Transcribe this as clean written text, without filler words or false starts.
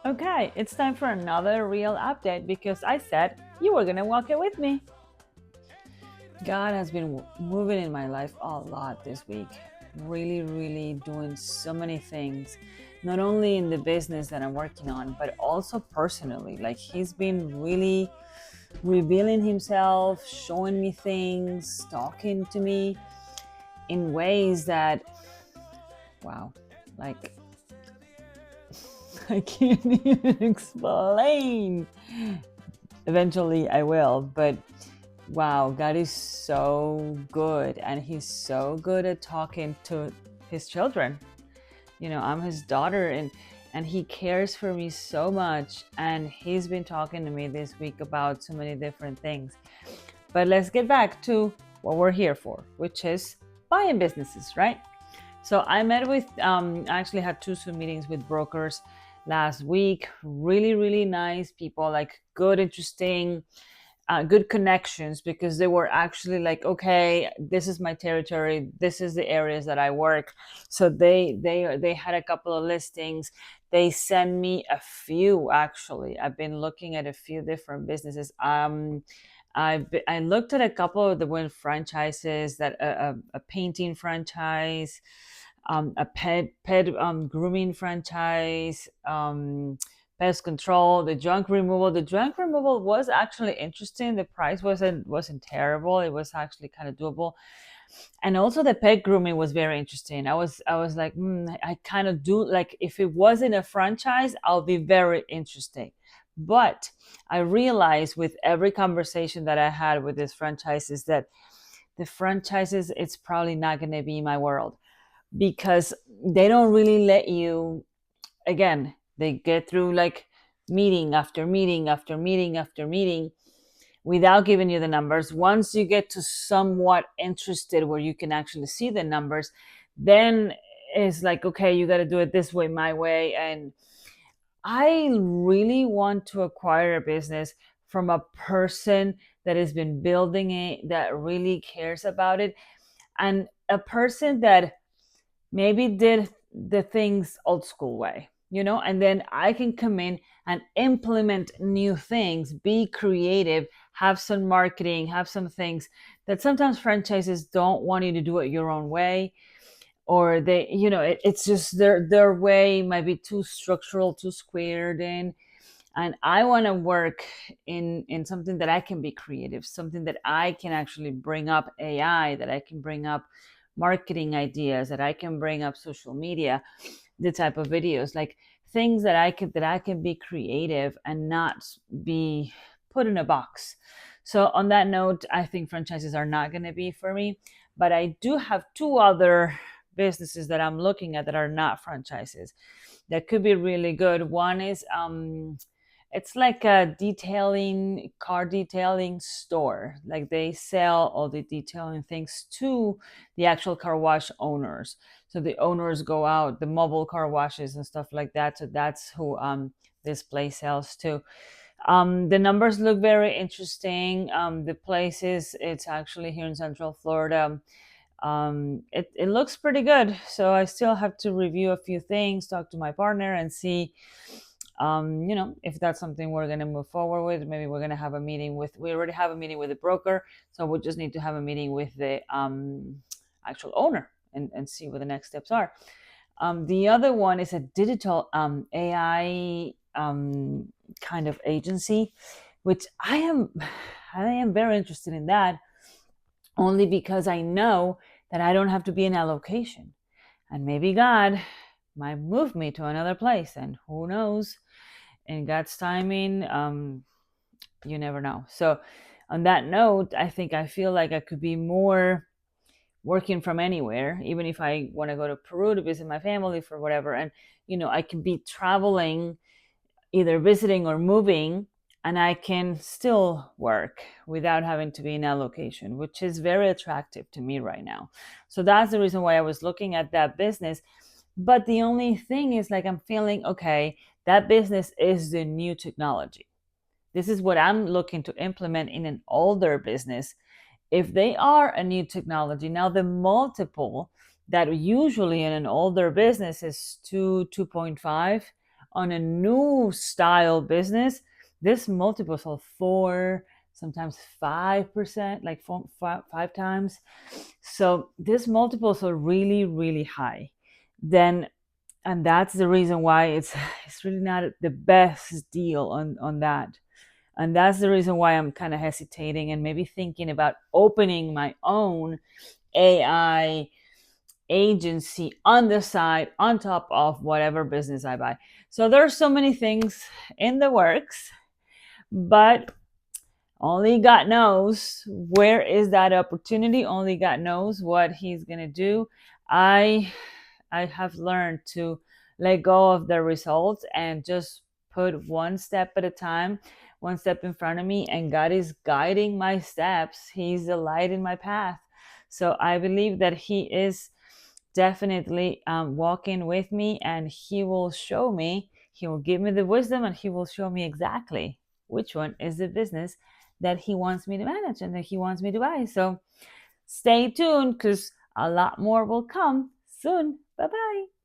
Okay, it's time for another real update because I said you were gonna walk it with me. God has been moving in my life a lot this week. Really, really doing so many things, not only in the business that I'm working on, but also personally. Like, he's been really revealing himself, showing me things, talking to me in ways that, wow, like, I can't even explain. Eventually I will, but wow, God is so good, and he's so good at talking to his children. I'm his daughter, and he cares for me so much, and he's been talking to me this week about so many different things. But let's get back to what we're here for, which is buying businesses, right? So I met with, I actually had two Zoom meetings with brokers last week. Really, really nice people, like good, interesting, good connections, because they were actually like, okay, this is my territory, this is the areas that I work. So they had a couple of listings. They sent me a few. Actually, I've been looking at a few different businesses. I looked at a couple of the win franchises, that a painting franchise, a pet grooming franchise, pest control, the junk removal. The junk removal was actually interesting. The price wasn't terrible. It was actually kind of doable. And also the pet grooming was very interesting. I was like, I kind of do like, if it wasn't a franchise, I'll be very interested. But I realized with every conversation that I had with these franchises that the franchises, it's probably not going to be my world, because they don't really let you, again, they get through like meeting after meeting after meeting after meeting without giving you the numbers. Once you get to somewhat interested where you can actually see the numbers, then it's like, okay, you got to do it this way, my way. And I really want to acquire a business from a person that has been building it, that really cares about it, and a person that maybe did the things old school way, and then I can come in and implement new things, be creative, have some marketing, have some things that sometimes franchises don't want you to do it your own way, or they, it's just their way might be too structural, too squared in. And I want to work in something that I can be creative, something that I can actually bring up AI, that I can bring up marketing ideas, that I can bring up social media, the type of videos, like things that I can be creative and not be put in a box. So on that note, I think franchises are not going to be for me, but I do have two other businesses that I'm looking at that are not franchises that could be really good. One is, it's like a car detailing store. Like, they sell all the detailing things to the actual car wash owners. So the owners go out, the mobile car washes and stuff like that. So that's who this place sells to. The numbers look very interesting. The place it's actually here in Central Florida. It looks pretty good. So I still have to review a few things, talk to my partner, and see, if that's something we're going to move forward with. Maybe we're going to have a meeting with, we already have a meeting with the broker. So we just need to have a meeting with the actual owner, and see what the next steps are. The other one is a digital AI kind of agency, which I am very interested in that, only because I know that I don't have to be in a location. And maybe God might move me to another place, and who knows? In God's timing, you never know. So, on that note, I feel like I could be more working from anywhere, even if I want to go to Peru to visit my family for whatever. And, I can be traveling, either visiting or moving, and I can still work without having to be in a location, which is very attractive to me right now. So that's the reason why I was looking at that business. But the only thing is, like, I'm feeling, okay, that business is the new technology. This is what I'm looking to implement in an older business. If they are a new technology, now the multiple that usually in an older business is 2.5, on a new style business, this multiples of 4, sometimes 5%, like five times. So these multiples are really, really high. Then, and that's the reason why it's really not the best deal on that. And that's the reason why I'm kind of hesitating and maybe thinking about opening my own AI agency on the side on top of whatever business I buy. So there's so many things in the works, but only God knows where is that opportunity. Only God knows what he's going to do. I have learned to let go of the results and just put one step at a time, one step in front of me, and God is guiding my steps. He's the light in my path. So I believe that he is definitely walking with me, and he will show me, he will give me the wisdom, and he will show me exactly which one is the business that he wants me to manage and that he wants me to buy. So stay tuned because a lot more will come soon. Bye bye.